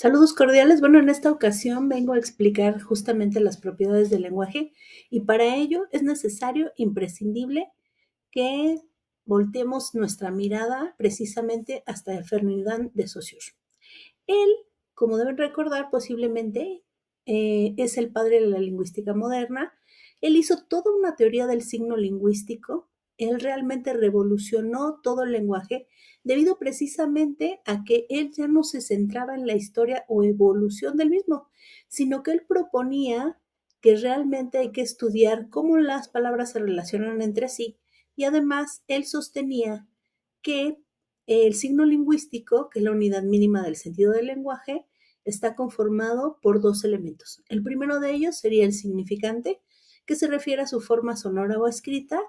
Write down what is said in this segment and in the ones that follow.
Saludos cordiales. Bueno, en esta ocasión vengo a explicar justamente las propiedades del lenguaje y para ello es necesario, imprescindible, que volteemos nuestra mirada precisamente hasta Ferdinand de Saussure. Él, como deben recordar, posiblemente es el padre de la lingüística moderna. Él hizo toda una teoría del signo lingüístico. Él realmente revolucionó todo el lenguaje debido precisamente a que él ya no se centraba en la historia o evolución del mismo, sino que él proponía que realmente hay que estudiar cómo las palabras se relacionan entre sí y además él sostenía que el signo lingüístico, que es la unidad mínima del sentido del lenguaje, está conformado por dos elementos. El primero de ellos sería el significante, que se refiere a su forma sonora o escrita,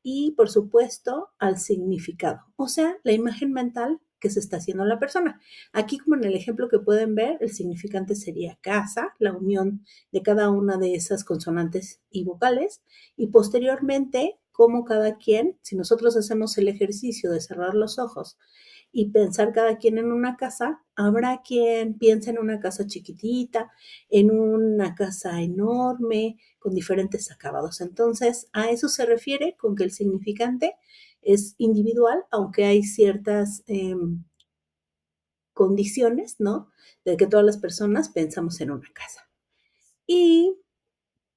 y por supuesto al significado, o sea, la imagen mental que se está haciendo la persona. Aquí, como en el ejemplo que pueden ver, el significante sería casa, la unión de cada una de esas consonantes y vocales, y posteriormente cómo cada quien, si nosotros hacemos el ejercicio de cerrar los ojos y pensar cada quien en una casa, habrá quien piense en una casa chiquitita, en una casa enorme, con diferentes acabados. Entonces, a eso se refiere con que el significante es individual, aunque hay ciertas condiciones, ¿no? De que todas las personas pensamos en una casa. Y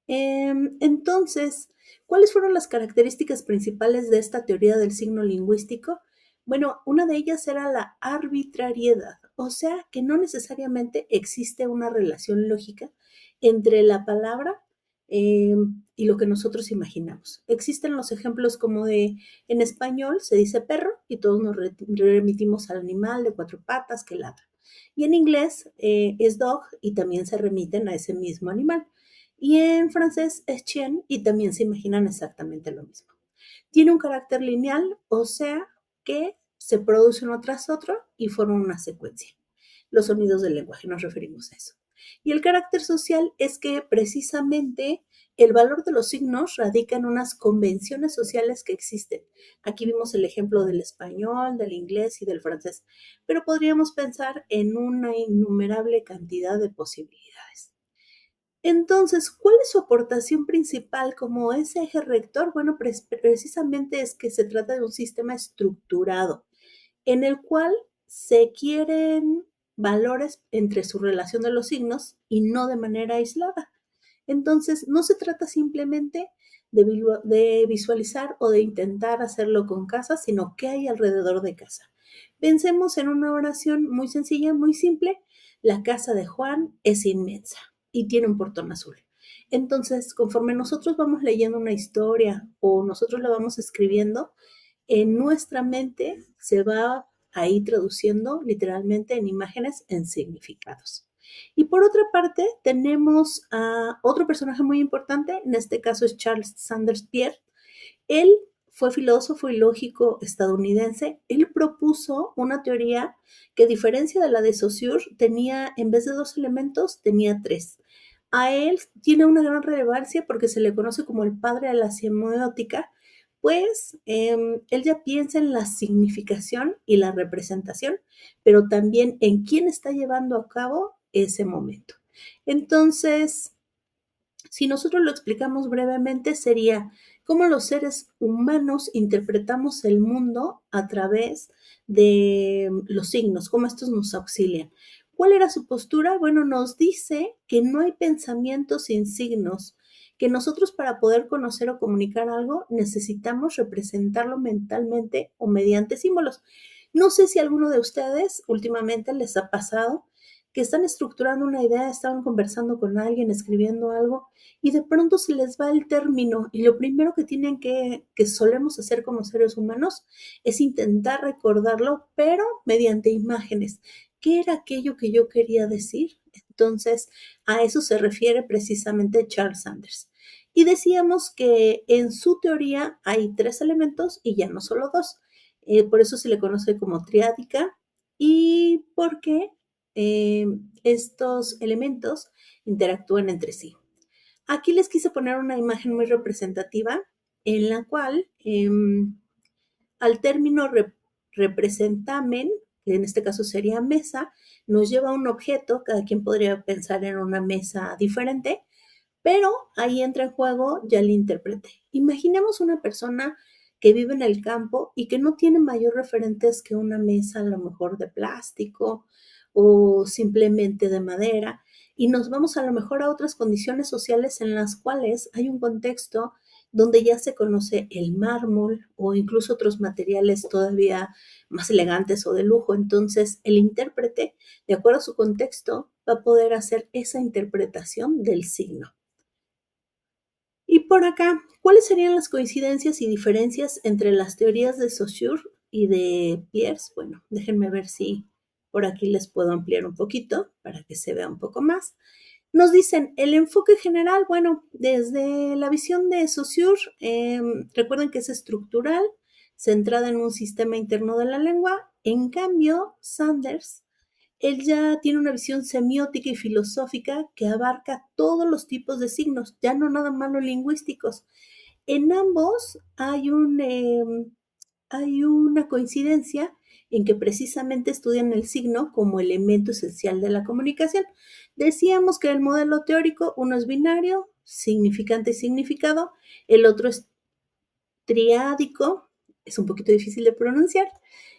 entonces, ¿cuáles fueron las características principales de esta teoría del signo lingüístico? Bueno, una de ellas era la arbitrariedad, o sea, que no necesariamente existe una relación lógica entre la palabra y lo que nosotros imaginamos. Existen los ejemplos como de, en español se dice perro y todos nos remitimos al animal de cuatro patas que ladra. Y en inglés es dog y también se remiten a ese mismo animal. Y en francés es chien y también se imaginan exactamente lo mismo. Tiene un carácter lineal, o sea que se produce uno tras otro y forman una secuencia. Los sonidos del lenguaje nos referimos a eso. Y el carácter social es que precisamente el valor de los signos radica en unas convenciones sociales que existen. Aquí vimos el ejemplo del español, del inglés y del francés, pero podríamos pensar en una innumerable cantidad de posibilidades. Entonces, ¿cuál es su aportación principal como ese eje rector? Bueno, precisamente es que se trata de un sistema estructurado en el cual se quieren valores entre su relación de los signos y no de manera aislada. Entonces, no se trata simplemente de visualizar o de intentar hacerlo con casa, sino qué hay alrededor de casa. Pensemos en una oración muy sencilla, muy simple. La casa de Juan es inmensa y tiene un portón azul. Entonces, conforme nosotros vamos leyendo una historia o nosotros la vamos escribiendo, en nuestra mente se va ahí traduciendo literalmente en imágenes, en significados. Y por otra parte, tenemos a otro personaje muy importante, en este caso es Charles Sanders Peirce. Él fue filósofo y lógico estadounidense. Él propuso una teoría que, a diferencia de la de Saussure, tenía, en vez de dos elementos, tenía tres. A él tiene una gran relevancia porque se le conoce como el padre de la semiótica, pues él ya piensa en la significación y la representación, pero también en quién está llevando a cabo ese momento. Entonces, si nosotros lo explicamos brevemente, sería cómo los seres humanos interpretamos el mundo a través de los signos, cómo estos nos auxilian. ¿Cuál era su postura? Bueno, nos dice que no hay pensamiento sin signos, que nosotros para poder conocer o comunicar algo necesitamos representarlo mentalmente o mediante símbolos. No sé si a alguno de ustedes últimamente les ha pasado que están estructurando una idea, estaban conversando con alguien, escribiendo algo y de pronto se les va el término y lo primero que tienen que solemos hacer como seres humanos es intentar recordarlo, pero mediante imágenes. ¿Qué era aquello que yo quería decir? Entonces, a eso se refiere precisamente Charles Sanders. Y decíamos que en su teoría hay tres elementos y ya no solo dos. Por eso se le conoce como triádica y porque estos elementos interactúan entre sí. Aquí les quise poner una imagen muy representativa en la cual al término representamen, en este caso sería mesa, nos lleva a un objeto, cada quien podría pensar en una mesa diferente, pero ahí entra en juego ya el intérprete. Imaginemos una persona que vive en el campo y que no tiene mayor referentes que una mesa a lo mejor de plástico o simplemente de madera, y nos vamos a lo mejor a otras condiciones sociales en las cuales hay un contexto donde ya se conoce el mármol o incluso otros materiales todavía más elegantes o de lujo. Entonces, el intérprete, de acuerdo a su contexto, va a poder hacer esa interpretación del signo. Y por acá, ¿cuáles serían las coincidencias y diferencias entre las teorías de Saussure y de Peirce? Bueno, déjenme ver si por aquí les puedo ampliar un poquito para que se vea un poco más. Nos dicen, el enfoque general, bueno, desde la visión de Saussure, recuerden que es estructural, centrada en un sistema interno de la lengua. En cambio, Sanders, él ya tiene una visión semiótica y filosófica que abarca todos los tipos de signos, ya no nada más los lingüísticos. En ambos hay una coincidencia en que precisamente estudian el signo como elemento esencial de la comunicación. Decíamos que el modelo teórico, uno es binario, significante y significado, el otro es triádico, es un poquito difícil de pronunciar,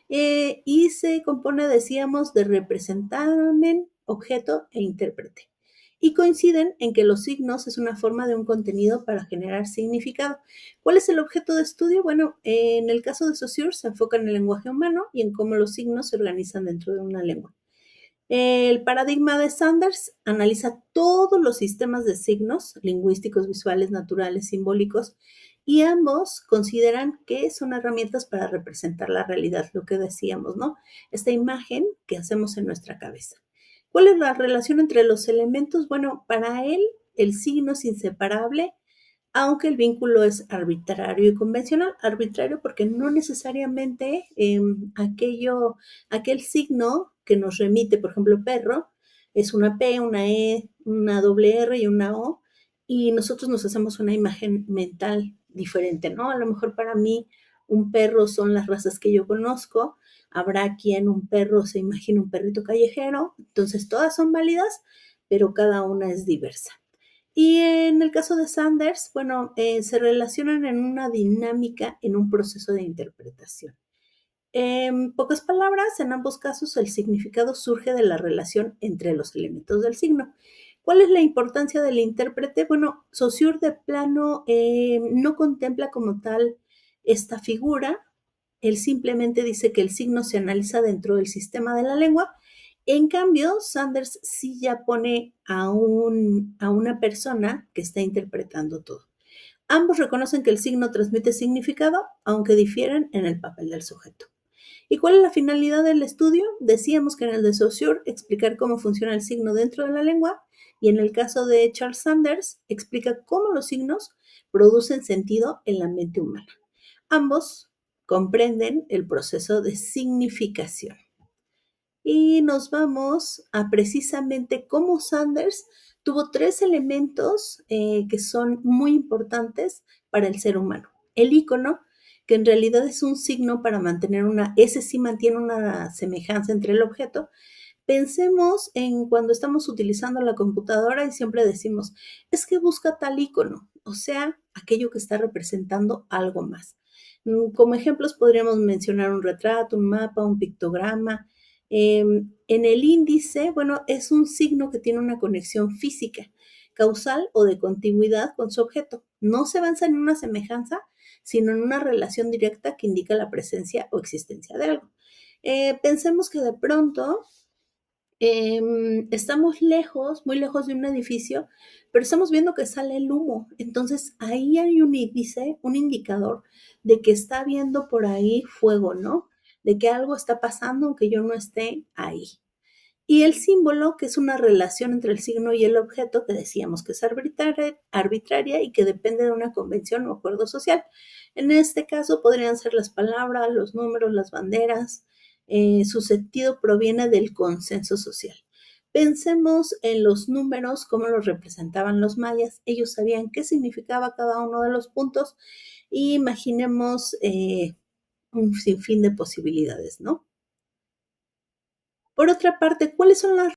y se compone, decíamos, de representamen, objeto e intérprete. Y coinciden en que los signos es una forma de un contenido para generar significado. ¿Cuál es el objeto de estudio? Bueno, en el caso de Saussure se enfoca en el lenguaje humano y en cómo los signos se organizan dentro de una lengua. El paradigma de Sanders analiza todos los sistemas de signos lingüísticos, visuales, naturales, simbólicos, y ambos consideran que son herramientas para representar la realidad, lo que decíamos, ¿no? Esta imagen que hacemos en nuestra cabeza. ¿Cuál es la relación entre los elementos? Bueno, para él el signo es inseparable, aunque el vínculo es arbitrario y convencional. Arbitrario porque no necesariamente aquel signo que nos remite, por ejemplo, perro, es una P, una E, una doble R y una O, y nosotros nos hacemos una imagen mental diferente, ¿no? A lo mejor para mí un perro son las razas que yo conozco, habrá quien un perro se imagina un perrito callejero, entonces todas son válidas, pero cada una es diversa. Y en el caso de Sanders, bueno, se relacionan en una dinámica, en un proceso de interpretación. En pocas palabras, en ambos casos el significado surge de la relación entre los elementos del signo. ¿Cuál es la importancia del intérprete? Bueno, Saussure de plano no contempla como tal esta figura. Él simplemente dice que el signo se analiza dentro del sistema de la lengua. En cambio, Sanders sí ya pone a una persona que está interpretando todo. Ambos reconocen que el signo transmite significado, aunque difieren en el papel del sujeto. ¿Y cuál es la finalidad del estudio? Decíamos que en el de Saussure, explicar cómo funciona el signo dentro de la lengua, y en el caso de Charles Sanders, explica cómo los signos producen sentido en la mente humana. Ambos comprenden el proceso de significación. Y nos vamos a precisamente cómo Sanders tuvo tres elementos que son muy importantes para el ser humano. El icono, que en realidad es un signo para mantener ese sí mantiene una semejanza entre el objeto. Pensemos en cuando estamos utilizando la computadora y siempre decimos, es que busca tal icono, o sea, aquello que está representando algo más. Como ejemplos podríamos mencionar un retrato, un mapa, un pictograma. En el índice, bueno, es un signo que tiene una conexión física, causal o de continuidad con su objeto. No se avanza en una semejanza, sino en una relación directa que indica la presencia o existencia de algo. Pensemos que de pronto estamos lejos, muy lejos de un edificio, pero estamos viendo que sale el humo. Entonces ahí hay un índice, un indicador de que está habiendo por ahí fuego, ¿no? De que algo está pasando aunque yo no esté ahí. Y el símbolo, que es una relación entre el signo y el objeto, que decíamos que es arbitraria y que depende de una convención o acuerdo social. En este caso podrían ser las palabras, los números, las banderas. Su sentido proviene del consenso social. Pensemos en los números, cómo los representaban los mayas. Ellos sabían qué significaba cada uno de los puntos y imaginemos un sinfín de posibilidades, ¿no? Por otra parte, ¿cuáles son las